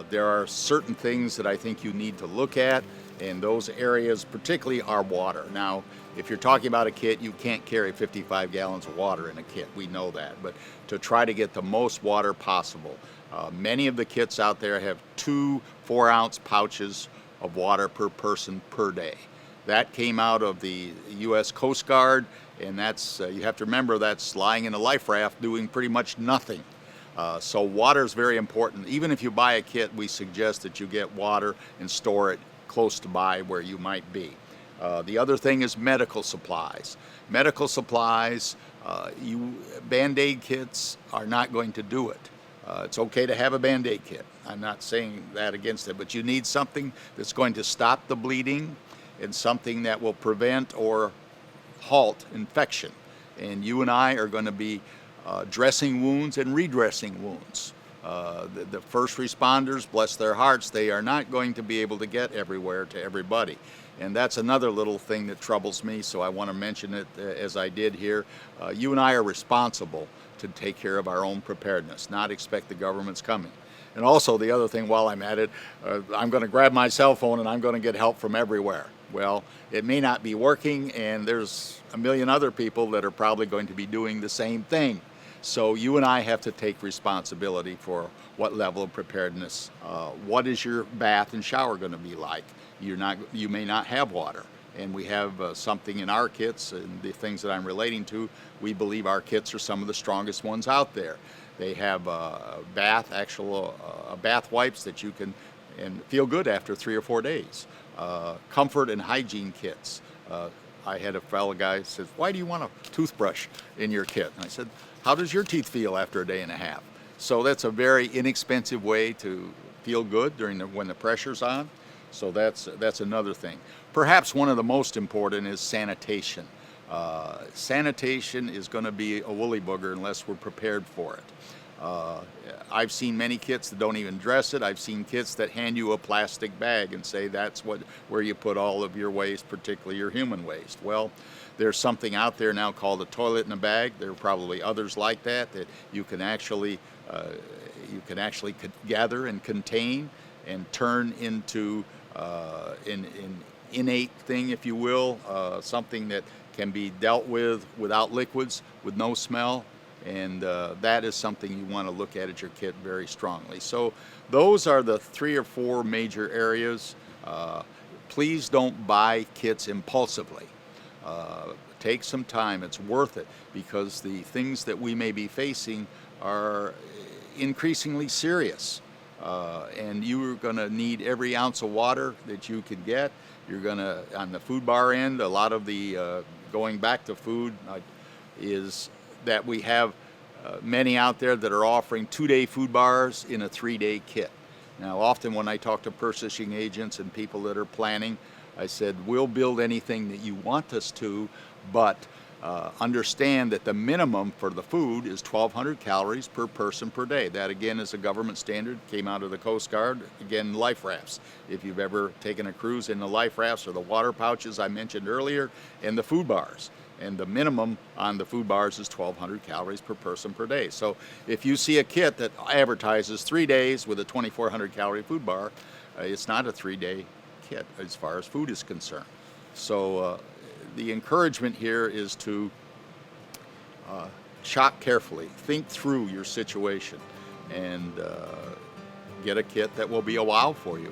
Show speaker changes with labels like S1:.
S1: There are certain things that I think you need to look at, and those areas particularly are water. Now, if you're talking about a kit, you can't carry 55 gallons of water in a kit. We know that. But to try to get the most water possible, many of the kits out there have 2 4-ounce pouches of water per person per day. That came out of the U.S. Coast Guard, and that's you have to remember that's lying in a life raft doing pretty much nothing. So water is very important. Even if you buy a kit, we suggest that you get water and store it close to by where you might be. The other thing is medical supplies. Medical supplies, Band-Aid kits are not going to do it. It's okay to have a Band-Aid kit. I'm not saying that against it, but you need something that's going to stop the bleeding and something that will prevent or halt infection. And you and I are going to be dressing wounds and redressing wounds. The first responders, bless their hearts, they are not going to be able to get everywhere to everybody. And that's another little thing that troubles me, so I want to mention it as I did here. You and I are responsible to take care of our own preparedness, not expect the government's coming. And also the other thing, while I'm at it, I'm going to grab my cell phone and I'm going to get help from everywhere. Well, it may not be working, and there's a million other people that are probably going to be doing the same thing. So you and I have to take responsibility for what level of preparedness. What is your bath and shower going to be like? You may not have water, and we have something in our kits and the things that I'm relating to. We believe our kits are some of the strongest ones out there. They have bath wipes that you can and feel good after 3 or 4 days. Comfort and hygiene kits. I had a fellow guy said, "Why do you want a toothbrush in your kit?" And I said, "How does your teeth feel after a day and a half?" So that's a very inexpensive way to feel good when the pressure's on. So that's another thing. Perhaps one of the most important is sanitation. Sanitation is going to be a woolly booger unless we're prepared for it. I've seen many kits that don't even dress it. I've seen kits that hand you a plastic bag and say that's where you put all of your waste, particularly your human waste. Well, there's something out there now called a toilet in a bag. There are probably others like that you can actually gather and contain and turn into an innate thing, if you will, something that can be dealt with without liquids, with no smell. And that is something you want to look at your kit very strongly. So those are the 3 or 4 major areas. Please don't buy kits impulsively. Take some time. It's worth it, because the things that we may be facing are increasingly serious. And you're going to need every ounce of water that you can get. You're going to, on the food bar end, a lot of the going back to food is that we have many out there that are offering 2-day food bars in a 3-day kit. Now, often when I talk to purchasing agents and people that are planning, I said, we'll build anything that you want us to, but understand that the minimum for the food is 1,200 calories per person per day. That, again, is a government standard, came out of the Coast Guard. Again, life rafts. If you've ever taken a cruise in the life rafts or the water pouches I mentioned earlier, and the food bars. And the minimum on the food bars is 1,200 calories per person per day. So if you see a kit that advertises 3 days with a 2,400 calorie food bar, it's not a 3-day kit as far as food is concerned. So the encouragement here is to shop carefully, think through your situation, and get a kit that will be a wow for you.